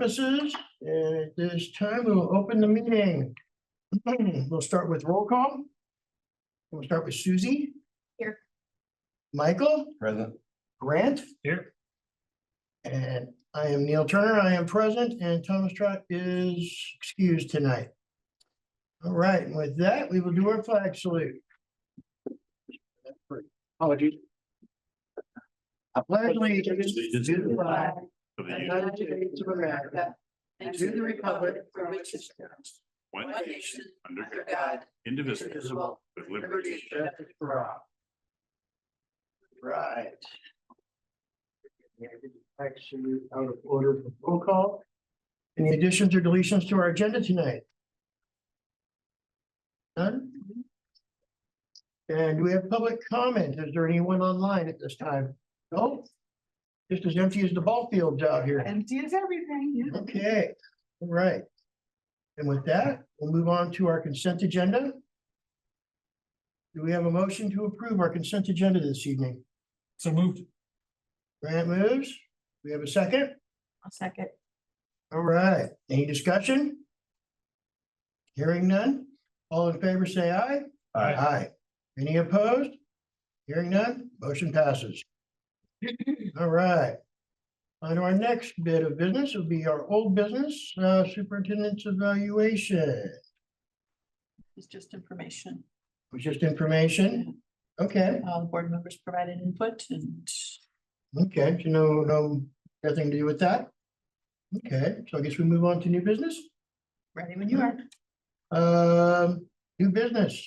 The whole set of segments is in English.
offices. And at this time, we will open the meeting. We'll start with roll call. We'll start with Susie. Here. Michael. Present. Grant. Here. And I am Neil Turner. I am present, and Thomas Trott is excused tonight. All right, and with that, we will do our flag salute. Apologies. I pledge allegiance to the flag of the United States of America and to the republic for which it stands, one nation, under God, indivisible, with liberty and justice for all. Right. Flag salute out of order for roll call. Any additions or deletions to our agenda tonight? None? And do we have public comment? Is there anyone online at this time? No? Just as empty as the ball fields out here. Empty as everything. Okay, all right. And with that, we'll move on to our consent agenda. Do we have a motion to approve our consent agenda this evening? So moved. Grant moves. We have a second? I'll second. All right, any discussion? Hearing none? All in favor, say aye. Aye. Aye. Any opposed? Hearing none, motion passes. All right. On to our next bit of business will be our old business, superintendent's evaluation. It's just information. It was just information. Okay, All the board members provided input and okay, so nothing to do with that. Okay, so I guess we move on to new business. ready when you are. New business.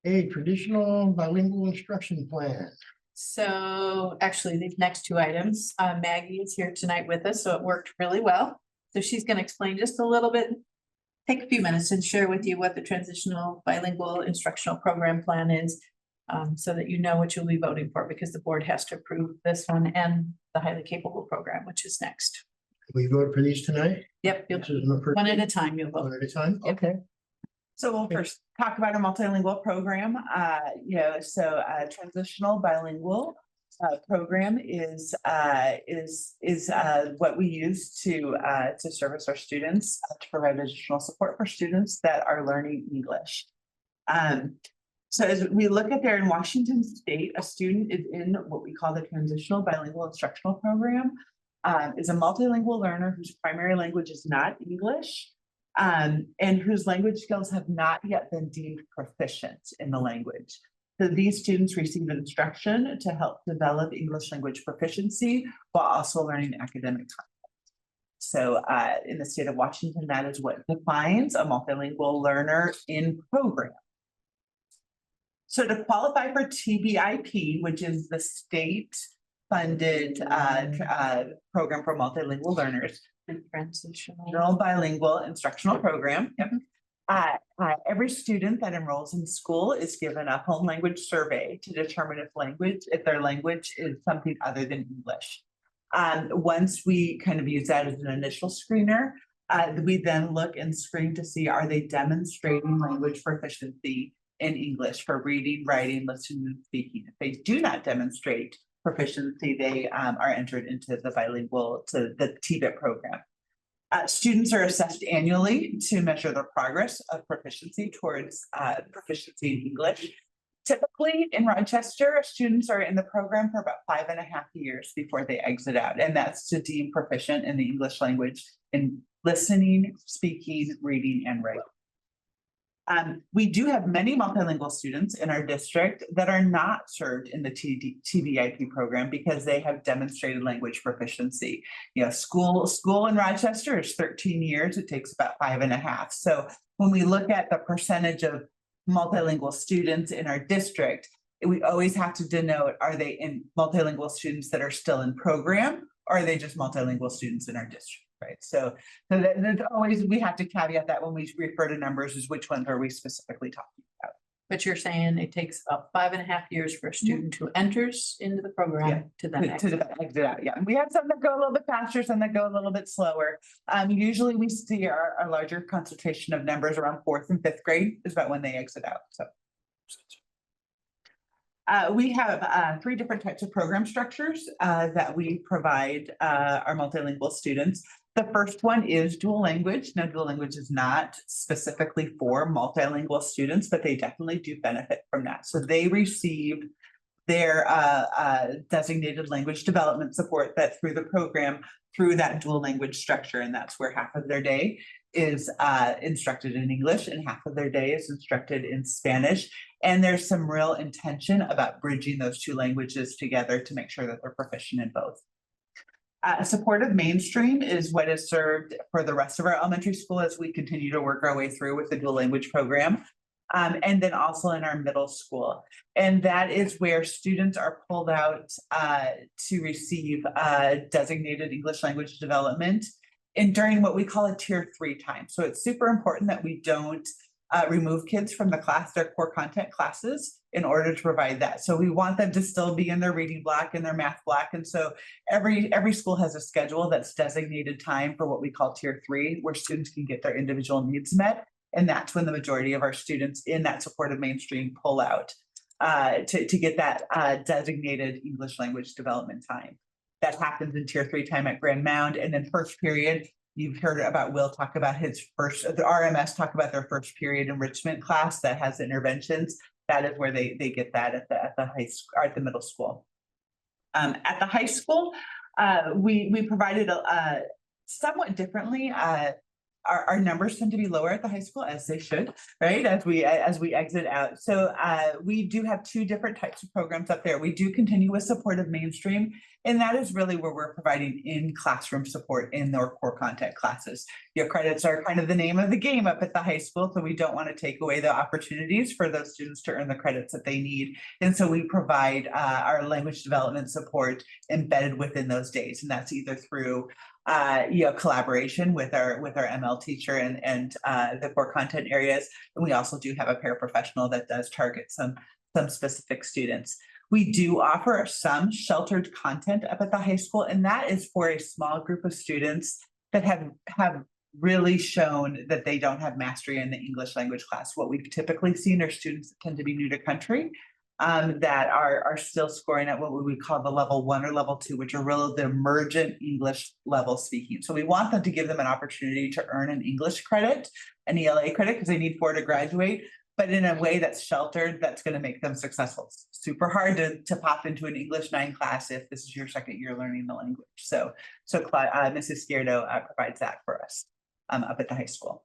A traditional bilingual instruction plan. So actually, these next two items, Maggie is here tonight with us, so it worked really well. So she's going to explain just a little bit, take a few minutes and share with you what the transitional bilingual instructional program plan is. So that you know what you'll be voting for, because the board has to approve this one and the highly capable program, which is next. We vote for these tonight? Yep, This is the first- one at a time you'll vote. One at a time? Yep. Okay. So we'll first talk about a multilingual program. A transitional bilingual program is what we use to service our students, to provide additional support for students that are learning English. So as we look at there in Washington State, a student is in what we call the transitional bilingual instructional program, is a multilingual learner whose primary language is not English, and whose language skills have not yet been deemed proficient in the language. So these students receive instruction to help develop English language proficiency while also learning academic content. So in the state of Washington, that is what defines a multilingual learner in program. So to qualify for TBIP, which is the state-funded program for multilingual learners, transitional bilingual instructional program. Every student that enrolls in school is given a home language survey to determine if their language is something other than English. Once we kind of use that as an initial screener, we then look and screen to see, are they demonstrating language proficiency in English for reading, writing, listening, and speaking. If they do not demonstrate proficiency, they are entered into the the TBIP program. Students are assessed annually to measure their progress of proficiency towards proficiency in English. Typically in Rochester, students are in the program for about 5.5 years before they exit out, and that's to deem proficient in the English language in listening, speaking, reading, and writing. We do have many multilingual students in our district that are not served in the TBIP program because they have demonstrated language proficiency. You know, school in Rochester is 13 years. It takes about 5.5. So when we look at the percentage of multilingual students in our district, we always have to denote, are they in multilingual students that are still in program, or are they just multilingual students in our district? Right. So there's always, we have to caveat that when we refer to numbers, is which ones are we specifically talking about. But you're saying it takes about 5.5 years for a student who enters into the program to then exit. Exit out. Yeah. And we have some that go a little bit faster, some that go a little bit slower. Usually we see our larger concentration of numbers around 4th and 5th grade is about when they exit out. So we have 3 different types of program structures that we provide our multilingual students. The first one is dual language. Now, dual language is not specifically for multilingual students, but they definitely do benefit from that. So they receive their designated language development support that through the program, through that dual language structure, and that's where half of their day is instructed in English and half of their day is instructed in Spanish. And there's some real intention about bridging those two languages together to make sure that they're proficient in both. Supportive mainstream is what is served for the rest of our elementary school as we continue to work our way through with the dual language program. And then also in our middle school. And that is where students are pulled out to receive designated English language development and during what we call a tier 3 time. So it's super important that we don't remove kids from the class, their core content classes, in order to provide that. So we want them to still be in their reading block and their math block. And so every school has a schedule that's designated time for what we call tier 3, where students can get their individual needs met. And that's when the majority of our students in that supportive mainstream pull out to get that designated English language development time. That happens in tier 3 time at Grand Mound. And then first period, you've heard about Will talk about his first, the RMS talk about their first period enrichment class that has interventions. That is where they get that at the high school, or at the middle school. At the high school, we provided a somewhat differently. Our numbers tend to be lower at the high school, as they should, right? As we exit out. So we do have 2 different types of programs up there. We do continue with supportive mainstream, and that is really where we're providing in classroom support in their core content classes. Your credits are kind of the name of the game up at the high school, so we don't want to take away the opportunities for those students to earn the credits that they need. And so we provide our language development support embedded within those days, and that's either through collaboration with our ML teacher and the core content areas. And we also do have a paraprofessional that does target some specific students. We do offer some sheltered content up at the high school, and that is for a small group of students that have really shown that they don't have mastery in the English language class. What we've typically seen are students that tend to be new to country, that are still scoring at what we would call the level 1 or level 2, which are really the emergent English level speaking. So we want them to give them an opportunity to earn an English credit, an ELA credit, because they need 4 to graduate, but in a way that's sheltered, that's going to make them successful. It's super hard to pop into an English 9 class if this is your second year learning the language. So Mrs. Skierdo provides that for us up at the high school.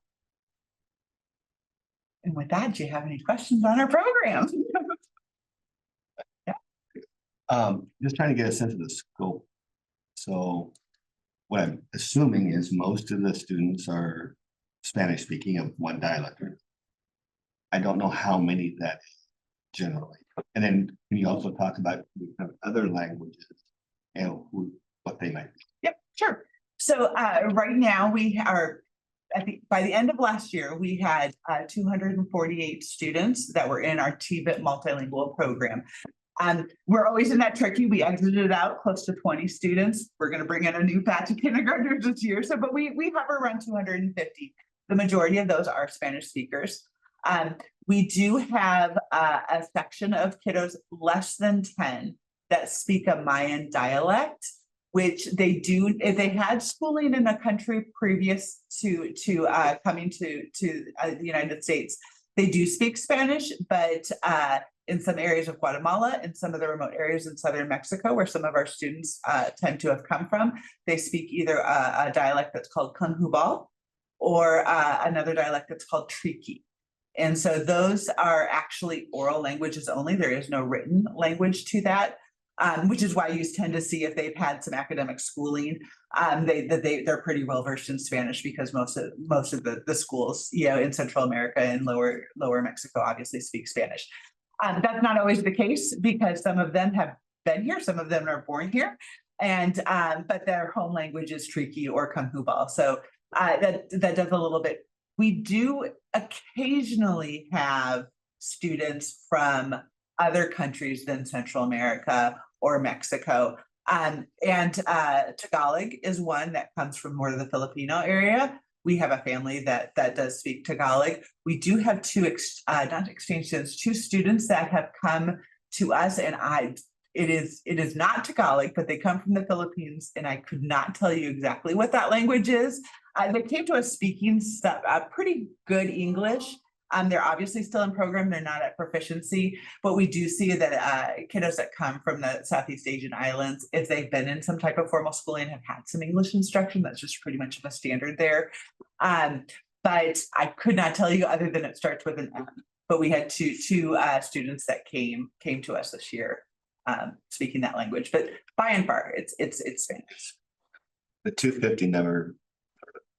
And with that, do you have any questions on our program? Just trying to get a sense of the scope. So what I'm assuming is most of the students are Spanish speaking of one dialect. I don't know how many that is generally. And then can you also talk about other languages and what they might be? Yep, sure. So right now we are by the end of last year, we had 248 students that were in our TBIT multilingual program. We're always in that tricky. We exited out close to 20 students. We're going to bring in a new batch of kindergartners this year. So, but we hover around 250. The majority of those are Spanish speakers. We do have a section of kiddos less than 10 that speak a Mayan dialect, which they do. If they had schooling in a country previous to coming to the United States, they do speak Spanish, but in some areas of Guatemala and some of the remote areas in southern Mexico, where some of our students tend to have come from, they speak either a dialect that's called Conjubal or another dialect that's called Triqui. And so those are actually oral languages only. There is no written language to that, which is why you tend to see if they've had some academic schooling, they're pretty well versed in Spanish because most of the schools, in Central America and lower Mexico obviously speak Spanish. That's not always the case because some of them have been here, some of them are born here, and but their home language is Triqui or Conjubal. So that does a little bit. We do occasionally have students from other countries than Central America or Mexico. And Tagalog is one that comes from more of the Filipino area. We have a family that does speak Tagalog. We do have 2 students that have come to us, and it is not Tagalog, but they come from the Philippines, and I could not tell you exactly what that language is. They came to us speaking stuff, pretty good English. They're obviously still in program, they're not at proficiency, but we do see that kiddos that come from the Southeast Asian islands, if they've been in some type of formal schooling, have had some English instruction, that's just pretty much a standard there. But I could not tell you other than it starts with an M. But we had two students that came to us this year, speaking that language. But by and far, it's Spanish. The 250 number,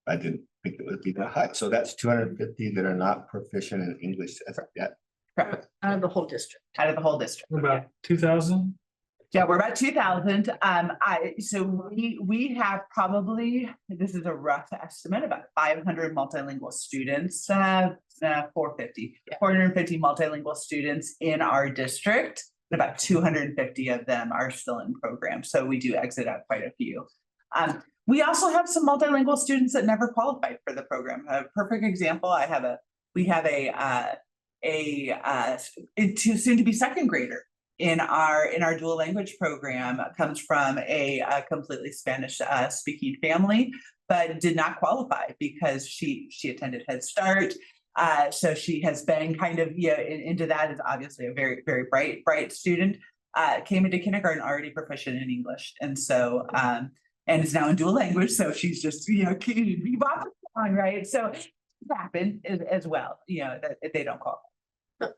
I didn't think it would be that high. So that's 250 that are not proficient in English as of yet. Correct. Out of the whole district. Out of the whole district. About 2,000? Yeah, we're about 2,000. So we have probably, this is a rough estimate, about 500 multilingual students, 450 multilingual students in our district. And about 250 of them are still in program. So we do exit out quite a few. We also have some multilingual students that never qualified for the program. A perfect example, we have a soon to be second grader in our dual language program, comes from a completely Spanish speaking family, but did not qualify because she attended Head Start. So she has been kind of into that, is obviously a very, very bright student, came into kindergarten already proficient in English. And so, and is now in dual language. So she's just, bebop on, right? So it happened as well, that they don't qualify.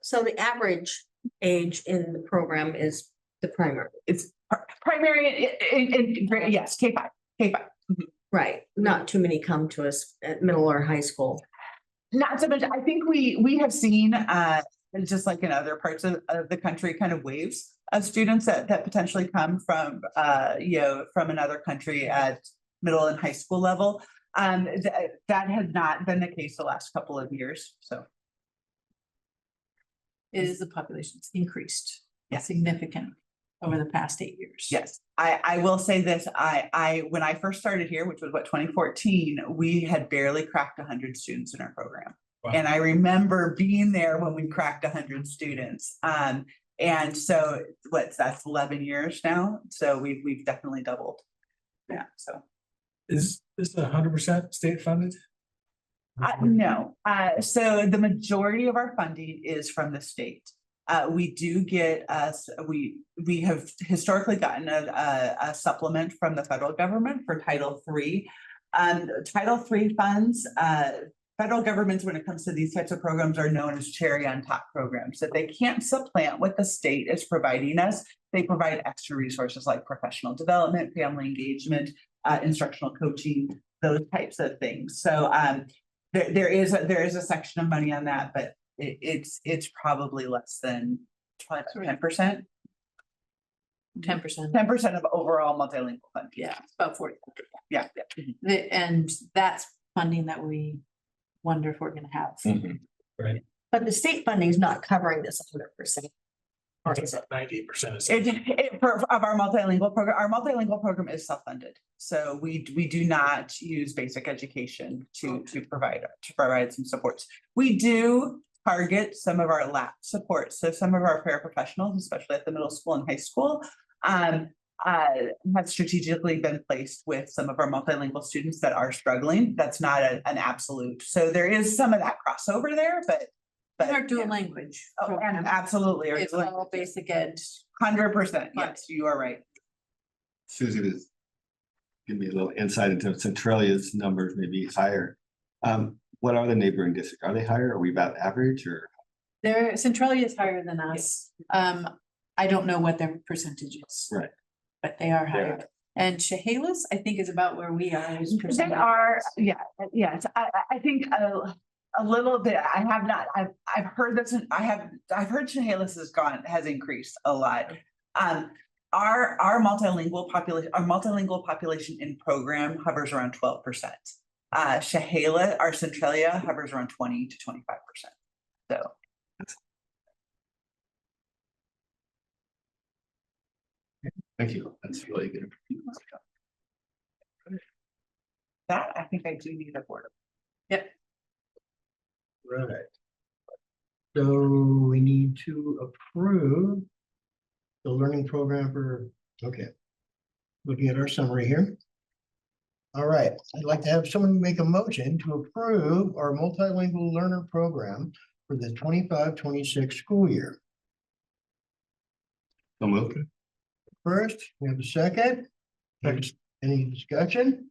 So the average age in the program is the primary, It's primary, yes, K5. right? Not too many come to us at middle or high school. Not so much. I think we have seen, just like in other parts of the country, kind of waves of students that potentially come from, from another country at middle and high school level. That has not been the case the last couple of years, so. It is the population's increased Yeah. significantly over the past 8 years. Yes, I will say this, when I first started here, which was 2014, we had barely cracked 100 students in our program. Wow. And I remember being there when we cracked 100 students. And so that's 11 years now. So we've definitely doubled. Yeah, so. Is this 100% state funded? No, so the majority of our funding is from the state. We do get we have historically gotten a supplement from the federal government for Title III. Title III funds, federal governments, when it comes to these types of programs, are known as cherry on top programs, that they can't supplant what the state is providing us. They provide extra resources like professional development, family engagement, instructional coaching, those types of things. So there is a section of money on that, but it's probably less than 10%. 10%. 10% of overall multilingual funding. Yeah, about 40. Yeah. And that's funding that we wonder if we're gonna have. Right. But the state funding is not covering this 100%. Or is it? 98%. Of our multilingual program is self-funded. So we do not use basic education to provide some supports. We do target some of our lab supports. So some of our paraprofessionals, especially at the middle school and high school, have strategically been placed with some of our multilingual students that are struggling. That's not an absolute. So there is some of that crossover there, but In our dual language. Oh, and program, absolutely. It's all basic ed. 100%. Yes, you are right. Susie, was give me a little insight into Centralia's numbers, maybe higher. What are the neighboring districts? Are they higher? Are we about average or? Centralia is higher than us. I don't know what their percentage is. Right. But they are higher. And Chehalis, I think, is about where we are. as They percentage. are, yes, I think a little bit, I've heard this, I've heard Chehalis has increased a lot. Our multilingual population in program hovers around 12%. Our Centralia hovers around 20 to 25%. So. Thank you. That's really good. That, I think I do need a board. Right. So we need to approve the learning program for, okay. Looking at our summary here. All right, I'd like to have someone make a motion to approve our multilingual learner program for the 25-26 school year. So moved. First, we have a second. Any discussion?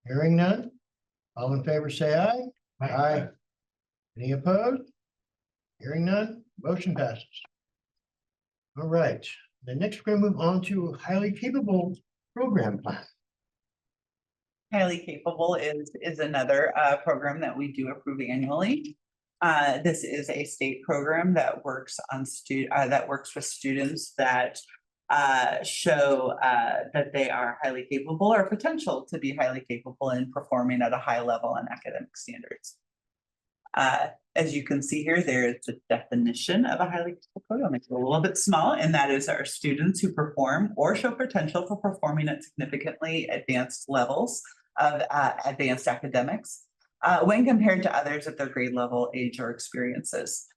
Hearing none. All in favor, say aye. Aye. Any opposed? Hearing none, motion passes. All right, the next we're gonna move on to highly capable program plan. Highly Capable is another program that we do approve annually. This is a state program that works on that works with students that show that they are highly capable or potential to be highly capable in performing at a high level on academic standards. As you can see here, there is the definition of a highly capable program. It's a little bit small, and that is our students who perform or show potential for performing at significantly advanced levels of advanced academics when compared to others at their grade level, age, or experiences.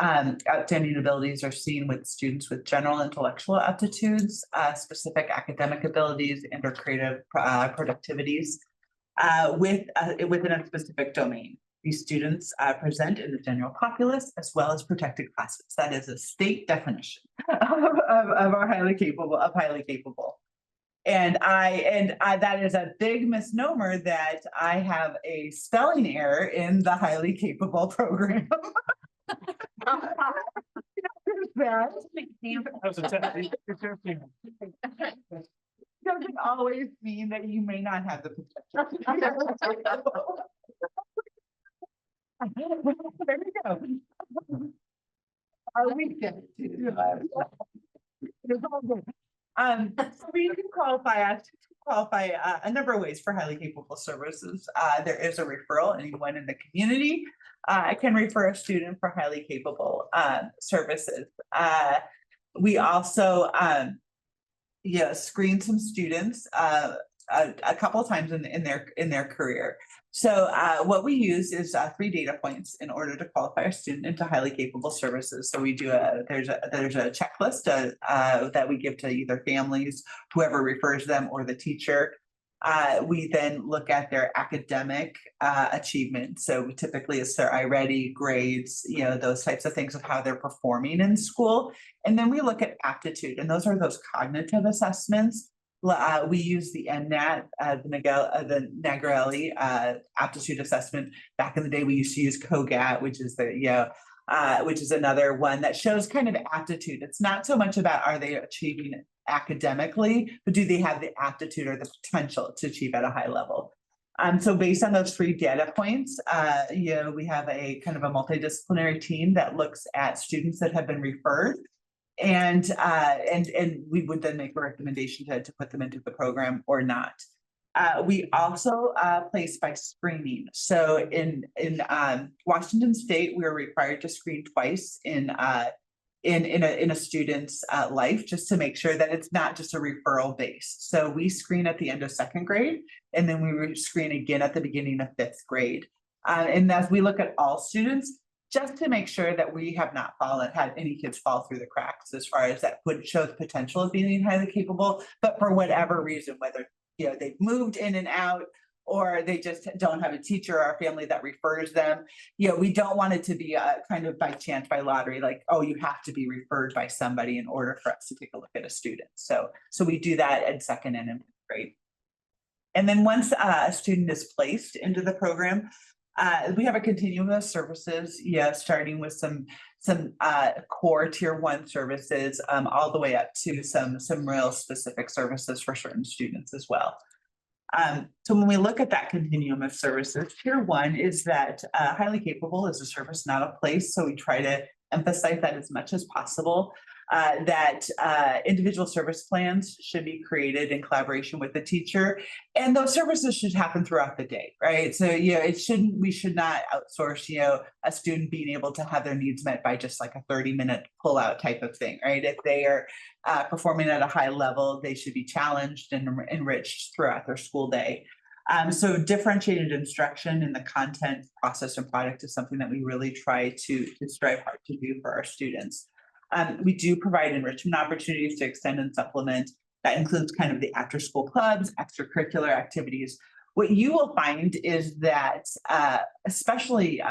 Outstanding abilities are seen with students with general intellectual aptitudes, specific academic abilities, and or creative productivities within a specific domain. These students present in the general populace as well as protected classes. That is a state definition of our highly capable. And that is a big misnomer that I have a spelling error in the highly capable program. Doesn't always mean that you may not have the potential. There we go. Our weekend. It's all good. So we can qualify a number of ways for highly capable services. There is a referral. Anyone in the community can refer a student for highly capable services. We also screen some students a couple of times in their career. So what we use is 3 data points in order to qualify a student into highly capable services. So we do there's a checklist that we give to either families, whoever refers them, or the teacher. We then look at their academic achievement. So typically it's their iReady grades, those types of things of how they're performing in school. And then we look at aptitude, and those are those cognitive assessments. We use the NNAT, the Nagarelli aptitude assessment. Back in the day, we used to use COGAT, which is which is another one that shows kind of aptitude. It's not so much about are they achieving academically, but do they have the aptitude or the potential to achieve at a high level? So based on those 3 data points, we have a kind of a multidisciplinary team that looks at students that have been referred. And we would then make a recommendation to put them into the program or not. We also place by screening. So in Washington State, we are required to screen twice in a student's life, just to make sure that it's not just a referral base. So we screen at the end of 2nd grade, and then we screen again at the beginning of 5th grade. And as we look at all students, just to make sure that we have not had any kids fall through the cracks as far as that would show the potential of being highly capable, but for whatever reason, whether they've moved in and out, or they just don't have a teacher or a family that refers them. We don't want it to be a kind of by chance, by lottery, like, oh, you have to be referred by somebody in order for us to take a look at a student. So we do that in 2nd and in 5th grade. And then once a student is placed into the program, we have a continuum of services, starting with some core tier 1 services, all the way up to some real specific services for certain students as well. So when we look at that continuum of services, tier 1 is that highly capable is a service, not a place. So we try to emphasize that as much as possible. That individual service plans should be created in collaboration with the teacher, and those services should happen throughout the day, right? So we should not outsource a student being able to have their needs met by just like a 30-minute pull-out type of thing, right? If they are performing at a high level, they should be challenged and enriched throughout their school day. So differentiated instruction in the content, process, and product is something that we really try to strive hard to do for our students. We do provide enrichment opportunities to extend and supplement. That includes kind of the after-school clubs, extracurricular activities. What you will find is that, especially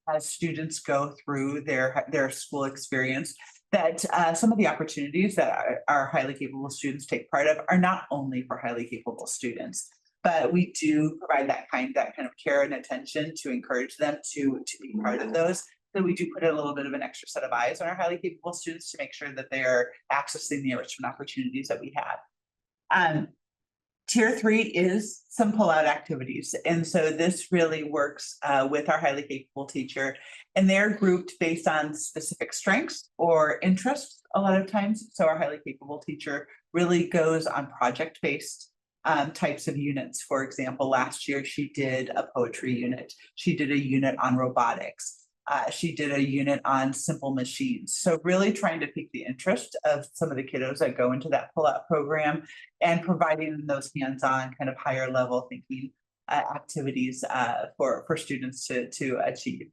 as students go through their school experience, that some of the opportunities that our highly capable students take part of are not only for highly capable students, but we do provide that kind of care and attention to encourage them to be part of those. So we do put a little bit of an extra set of eyes on our highly capable students to make sure that they are accessing the enrichment opportunities that we have. Tier 3 is some pull-out activities. And so this really works with our highly capable teacher, and they're grouped based on specific strengths or interests a lot of times. So our highly capable teacher really goes on project-based types of units. For example, last year she did a poetry unit. She did a unit on robotics. She did a unit on simple machines. So really trying to pique the interest of some of the kiddos that go into that pull-out program and providing them those hands-on kind of higher level thinking activities for students to achieve.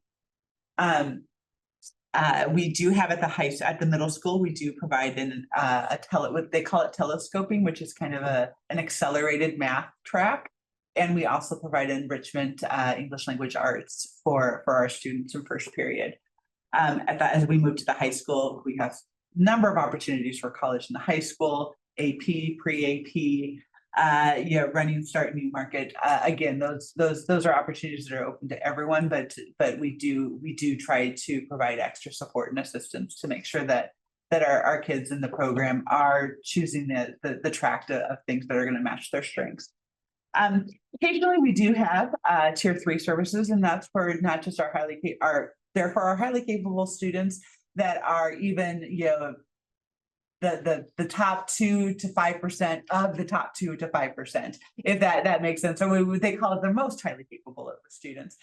We do have at the middle school, we do provide what they call it telescoping, which is kind of an accelerated math track. And we also provide enrichment English language arts for our students in first period. As we move to the high school, we have a number of opportunities for college in the high school, AP, pre-AP, running start new market. Again, those are opportunities that are open to everyone, but we do try to provide extra support and assistance to make sure that our kids in the program are choosing the track of things that are going to match their strengths. Occasionally we do have tier 3 services, and that's for not just our highly capable students that are even, the top 2 to 5% of the top 2 to 5%, if that makes sense. So they call it the most highly capable of the students.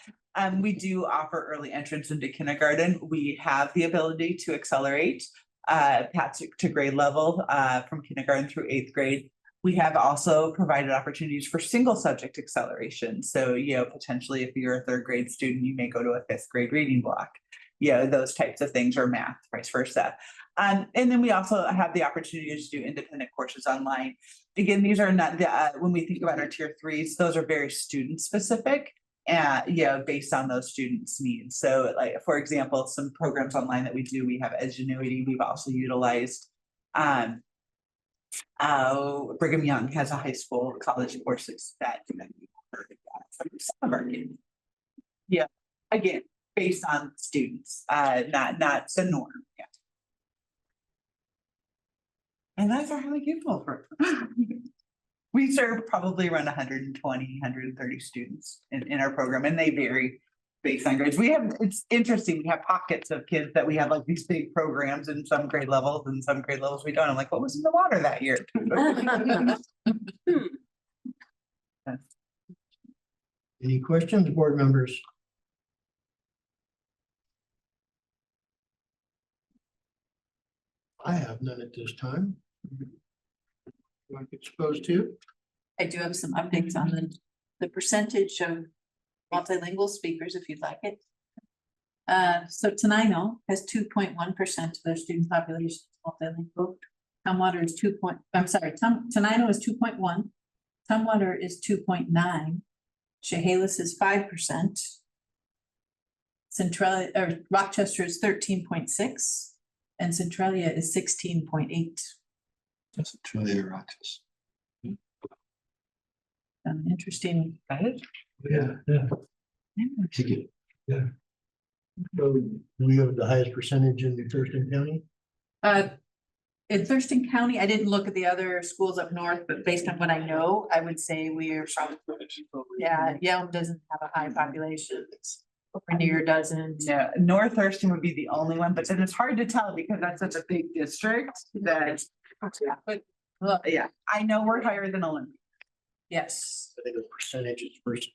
We do offer early entrance into kindergarten. We have the ability to accelerate paths to grade level from kindergarten through 8th grade. We have also provided opportunities for single subject acceleration. So, potentially if you're a 3rd grade student, you may go to a 5th grade reading block, those types of things, or math, vice versa. And then we also have the opportunity to do independent courses online. Again, these are not, when we think about our tier 3s, those are very student specific, based on those students' needs. So like, for example, some programs online that we do, we have Edgenuity. We've also utilized, Brigham Young has a high school college courses that some of our kids. Again, based on students, not the norm. And that's our highly capable for. We serve probably around 120, 130 students in our program, and they vary based on grades. It's interesting, we have pockets of kids that we have like these big programs in some grade levels, and some grade levels we don't. I'm like, what was in the water that year? Any questions, board members? I have none at this time. Like it's supposed to. I do have some updates on the percentage of multilingual speakers, if you'd like it. So Tenino has 2.1% of their student population multilingual. Tumwater is Tenino is 2.1. Tumwater is 2.9. Chehalis is 5%. Rochester is 13.6, and Centralia is 16.8. That's truly a Rochester. Interesting. Yeah. So we have the highest percentage in Thurston County. In Thurston County, I didn't look at the other schools up north, but based on what I know, I would say we are probably, Yelm doesn't have a high population. Rainier doesn't. Yeah, North Thurston would be the only one, but then it's hard to tell because that's such a big district that. Well, Yeah, I know we're higher than Olympia. yes. I think the percentages versus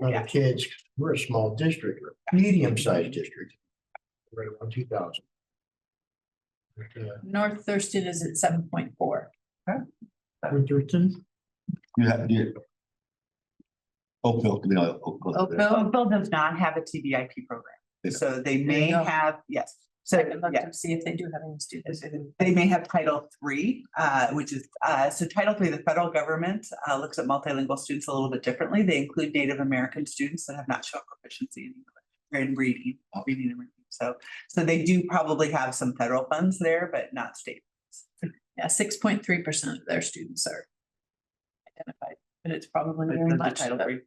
other kids, we're a small district, or medium-sized district. Right around 2,000. North Thurston is at 7.4. Thurston, Oakville. Oakville? Oakville does not have a TBIP program. So they may have, yes, So, I can look yeah. to see if they do have any students. They may have Title III, which is, so Title III, the federal government looks at multilingual students a little bit differently. They include Native American students that have not shown proficiency in English, or in reading and writing. So they do probably have some federal funds there, but not state. Yeah, 6.3% of their students are identified, but it's probably very Not much Title III.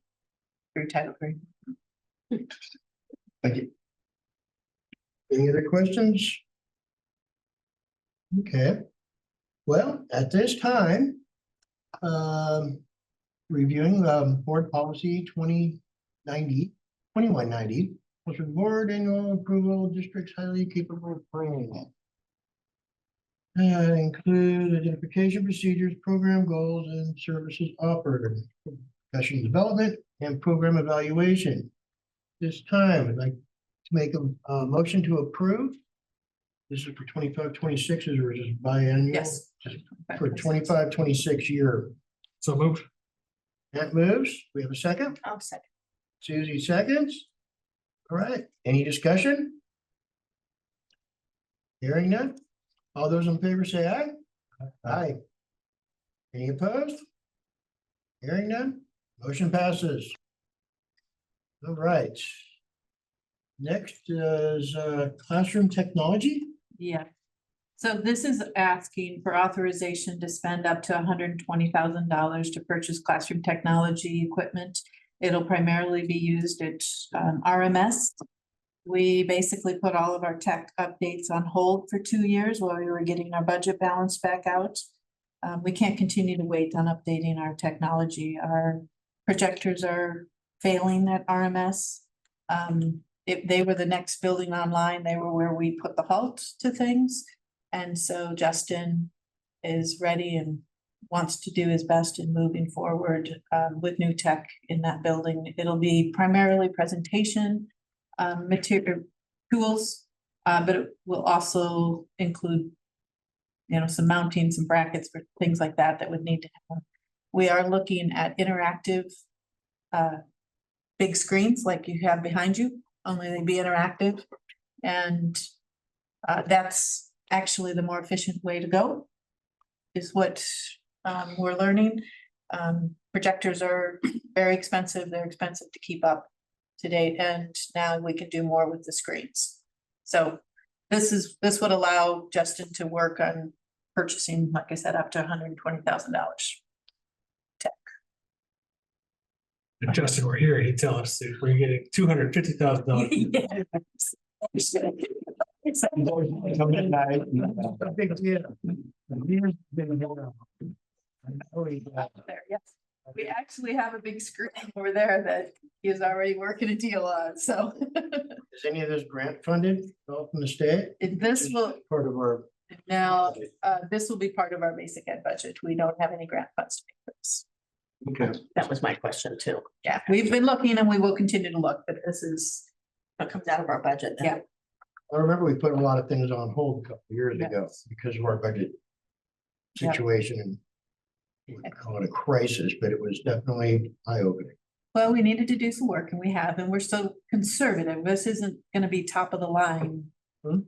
through Title III. Thank you. Any other questions? Okay, well, at this time, reviewing board policy 2190, which is board annual approval, districts highly capable of planning. Include identification procedures, program goals, and services offered, professional development and program evaluation. This time, I'd like to make a motion to approve. This is for 25-26, or just biannual? Yes. For 25-26 year. So moved. That moves. We have a second. I'll second. Susie seconds. All right, any discussion? Hearing none. All those in favor say aye. Aye. Any opposed? Hearing none. Motion passes. All right. Next is classroom technology. Yeah. So this is asking for authorization to spend up to $120,000 to purchase classroom technology equipment. It'll primarily be used at RMS. We basically put all of our tech updates on hold for 2 years while we were getting our budget balance back out. We can't continue to wait on updating our technology. Our projectors are failing at RMS. If they were the next building online, they were where we put the halt to things. And so Justin is ready and wants to do his best in moving forward with new tech in that building. It'll be primarily presentation material tools, but it will also include, some mounting, some brackets for things like that that would need to happen. We are looking at interactive big screens like you have behind you, only they'd be interactive. And that's actually the more efficient way to go, is what we're learning. Projectors are very expensive. They're expensive to keep up to date, and now we can do more with the screens. So this would allow Justin to work on purchasing, like I said, up to $120,000. If Justin were here, he'd tell us that we're getting $250,000. Big deal. There, yes. We actually have a big screen over there that he is already working a deal on, so. Is any of this grant funded, all from the state? This will, Part of our, now, this will be part of our basic ed budget. We don't have any grant funds to pay for this. okay, That was my question too. Yeah, we've been looking and we will continue to look, but this is, It comes out of our budget. then. Yeah. I remember we put a lot of things on hold a couple of years ago Yes. because of our budget Yeah. situation, and we would call it a crisis, but it was definitely eye-opening. well, we needed to do some work and we have, and we're so conservative. This isn't gonna be top of the line. Hmm.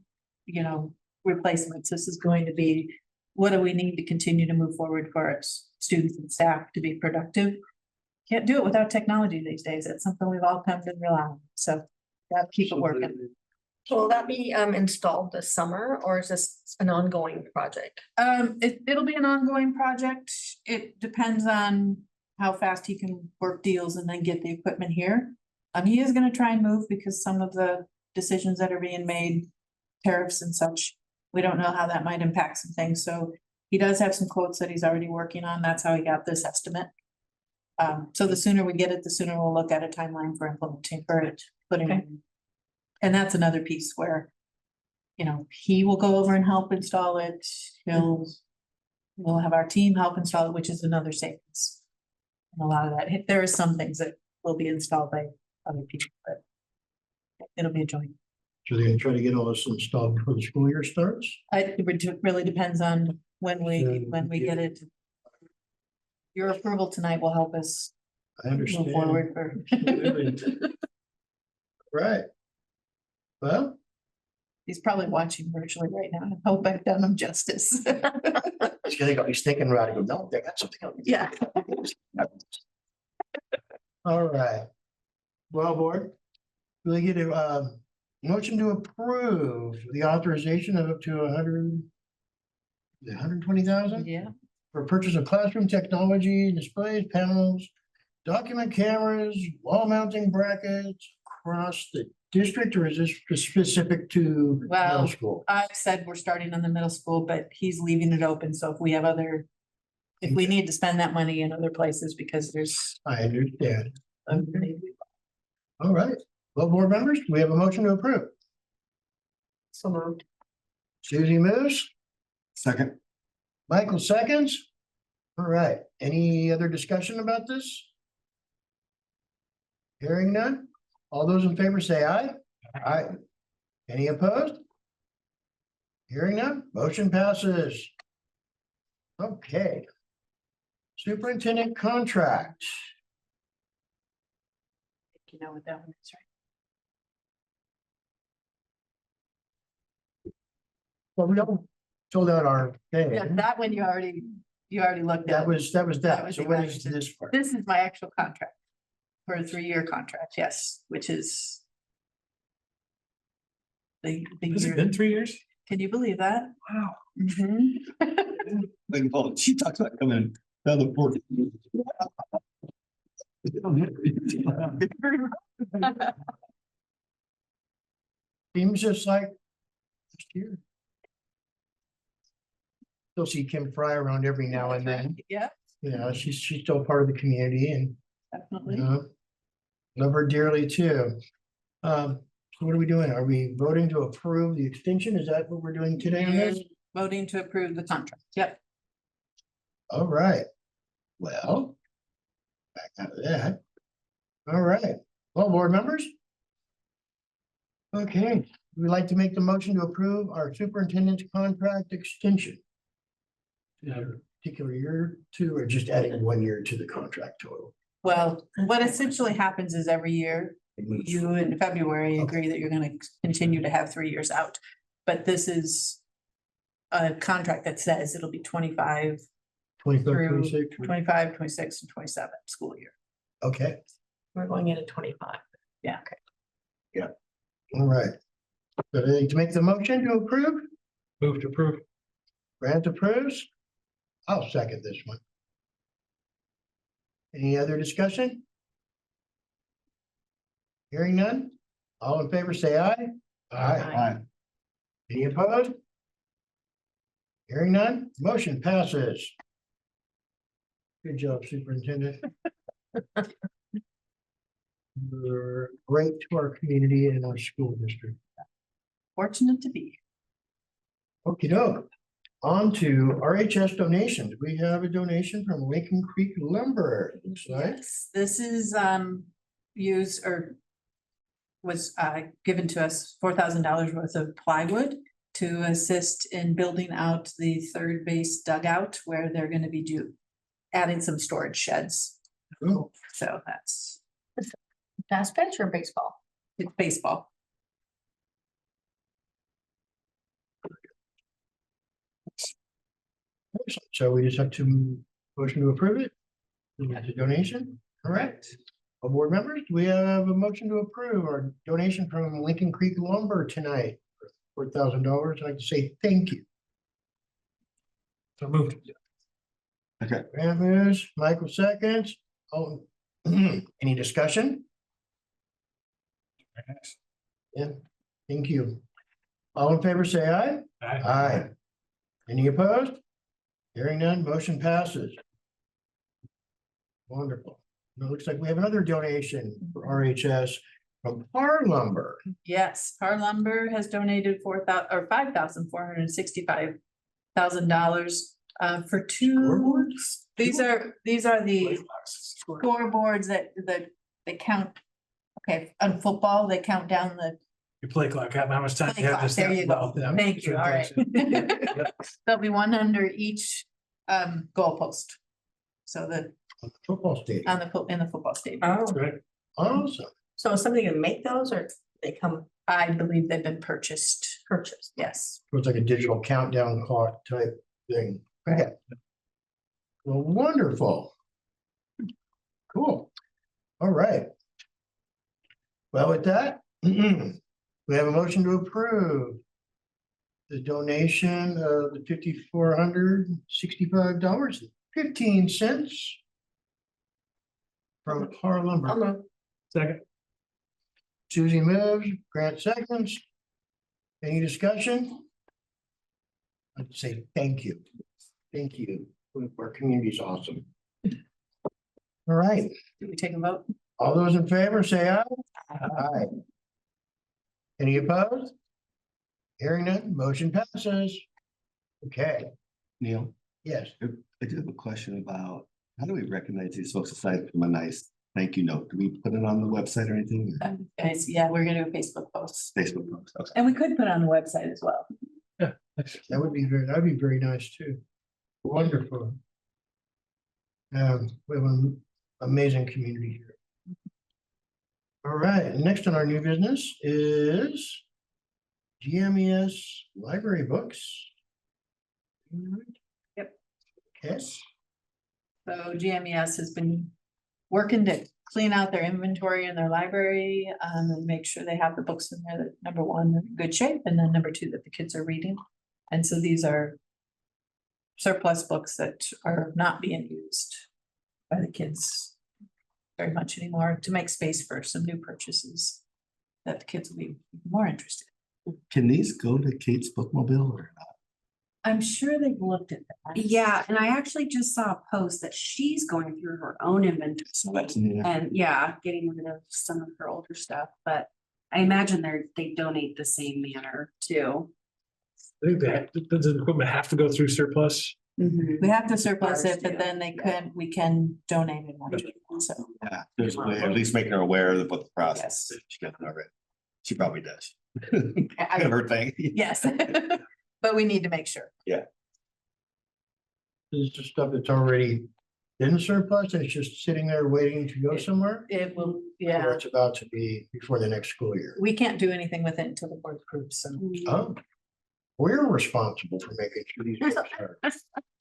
Replacements. This is going to be, what do we need to continue to move forward for our students and staff to be productive? Can't do it without technology these days. It's something we've all come to rely on, so gotta keep it working. So will that be installed this summer, or is this an ongoing project? It'll be an ongoing project. It depends on how fast he can work deals and then get the equipment here. He is gonna try and move because some of the decisions that are being made, tariffs and such, we don't know how that might impact some things. So he does have some quotes that he's already working on. That's how he got this estimate. So the sooner we get it, the sooner we'll look at a timeline for implementing for it, putting it in. And that's another piece where, he will go over and help install it. We'll have our team help install it, which is another savings. And a lot of that, there are some things that will be installed by other people, but it'll be a joint. So they're gonna try to get all this installed before the school year starts? It really depends on when we get it. Your approval tonight will help us I move understand. forward for. Right. Well, He's probably watching virtually right now. I hope I've done him justice. He's thinking about it, go, no, they got something else. Yeah. All right. Well, board, will I get a motion to approve the authorization of up to 120,000 Yeah, for purchase of classroom technology, displays, panels, document cameras, wall mounting brackets across the district, or is this specific to middle Well, school? I said we're starting on the middle school, but he's leaving it open, so if we have other. If we need to spend that money in other places, because there's. I understand. All right. Well, board members, do we have a motion to approve? So moved. Susie moves, Second, Michael seconds. All right. Any other discussion about this? Hearing none. All those in favor say aye. Aye. Any opposed? Hearing none, motion passes. Okay. Superintendent contract. You know what that one is, right? Well, we don't told out our thing. Yeah, that one you already looked That at. was That that. was So the what is evaluation. this part? This is my actual contract. For a 3-year contract, yes, which is. The Has it year, been 3 years? can you believe that? Wow. Mhm. like, well, she talks about coming down the port. Seems just like last year. Still see Kim Fry around every now and then. Yeah, You know, she's still part of the community and, definitely. you know, love her dearly too. So what are we doing? Are we voting to approve the extension? Is that what we're doing today on this? You're voting to approve the contract. Yep. All right. Well. Back out of that. All right. Well, board members. Okay, we'd like to make the motion to approve our superintendent's contract extension. Yeah. Particular year two, or just adding 1 year to the contract total? Well, what essentially happens is every year, It moves you in February Okay. agree that you're gonna continue to have 3 years out. But this is a contract that says it'll be 25, 25, through 26. 25, 26, and 27 school year. Okay, We're going into 25. Yeah. all right. So to make the motion to approve, Move to approve. Grant approves. I'll second this one. Any other discussion? Hearing none? All in favor, say aye. Aye. Any opposed? Hearing none, motion passes. Good job, Superintendent. You're great to our community and our school district. Fortunate to be. Okey doke. On to RHS donations. We have a donation from Lincoln Creek Lumber, it looks like. Yes, this is used or was given to us $4,000 worth of plywood to assist in building out the third base dugout where they're gonna be adding some storage sheds. Oh, So that's, Fast pitch or baseball? it's baseball. so we just have to motion to approve it. It's a donation, correct? Well, board members, we have a motion to approve our donation from Lincoln Creek Lumber tonight for $4,000. I'd like to say thank you. So moved. Okay, Grant moves, Michael seconds. Oh, any discussion? Yeah, thank you. All in favor, say aye. Aye. Any opposed? Hearing none, motion passes. Wonderful. It looks like we have another donation for RHS from Par Lumber. Yes, Par Lumber has donated $5,465,000 for two. Scoreboards? These are the scoreboards that they count. Okay, on football, they count down the. You play clock, how much time Play you have clock, to there step you go. about them. Thank you, all right. There'll be one under each goalpost. So Football stadium. in the football stadium. Oh, Right. Awesome. so is somebody gonna make those or they come I believe they've been purchased. purchased. Yes. So it's like a digital countdown clock type thing. Right. Okay. Well, wonderful. Cool. All right. Well, with that, we have a motion to approve the donation of the $5,465.15 from Par I'll Lumber. move. Second. Susie moves, Grant seconds. Any discussion? I'd say thank you. Thank you. Our community's awesome. All right, Did we take a vote? all those in favor, say aye. Aye. Any opposed? Hearing none, motion passes. Okay, Neil, yes, I do have a question about, how do we recognize these folks aside from a nice thank you note? Do we put it on the website or anything? Or Guys, yeah, we're gonna do a Facebook post. Facebook post? Okay. And we could put it on the website as well. that would be that'd be very nice too. Wonderful. We have an amazing community here. All right, next on our new business is GMES library books. Yep. Okay, So GMES has been working to clean out their inventory in their library, and make sure they have the books in there that, number one, they're in good shape, and then number two, that the kids are reading. And so these are surplus books that are not being used by the kids very much anymore, to make space for some new purchases that the kids will be more interested. Can these go to Kate's bookmobile or not? I'm sure they've looked at that. Yeah, and I actually just saw a post that she's going through her own inventory So that's neat. and yeah, getting rid of some of her older stuff, but I imagine they donate the same manner too. I think that, does the equipment have to go through surplus? We have to surplus Ours it, but do, then yeah. we can donate it, so. Yeah, there's a way, at least making her aware of what the process Yes. is. She doesn't already. She probably does. I- Kind of her thing. Yes, but we need to make sure. this is just stuff that's already in surplus and it's just sitting there waiting to go somewhere. It will, Or yeah, it's about to be before the next school year. we can't do anything with it until the board approves, so. Oh, we're responsible for making sure these books are.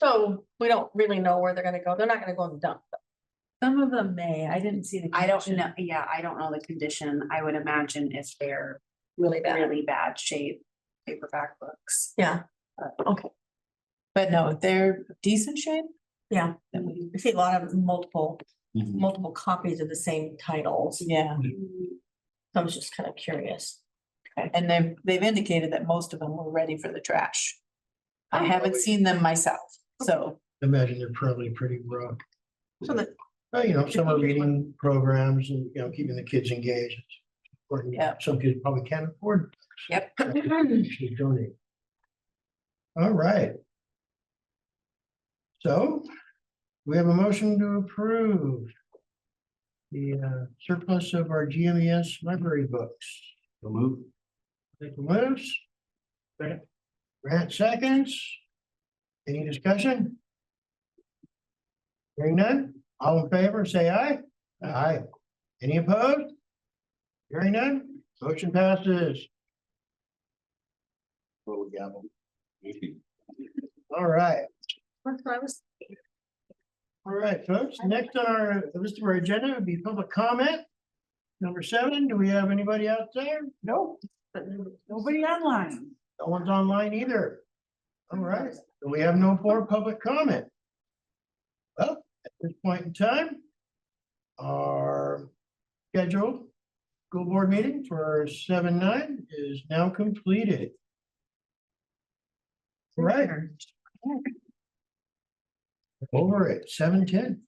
So we don't really know where they're gonna go. They're not gonna go in the dump. Some of them may, I didn't see the. I don't condition. know, yeah, I don't know the condition. I would imagine if they're Really bad. really bad shape, paperback books. Yeah, okay, But no, if they're decent shape, yeah. then we, I see a lot of multiple Mhm. copies of the same titles. yeah. I was just kind of curious. And they've indicated that most of them were ready for the trash. I Oh, haven't really? seen them myself, so. Imagine they're probably pretty rough. So that, Well, you know, some are reading programs and, you know, keeping the kids engaged. It's important. Yeah. Some kids probably can't afford. Yep. Should donate. All right. So we have a motion to approve the surplus of our GMES library books. So move. Take the moves. Grant seconds. Any discussion? Hearing none, all in favor, say aye. Aye. Any opposed? Hearing none, motion passes. Little gavel. All right, that's what I was, all right, folks, next on our the list of our agenda would be public comment. Number 7, do we have anybody out there? No, Nobody online. no one's online either. All right, so we have no more public comment. Well, at this point in time, our scheduled school board meeting for 7/9 is now completed. All right. Over at 7:10.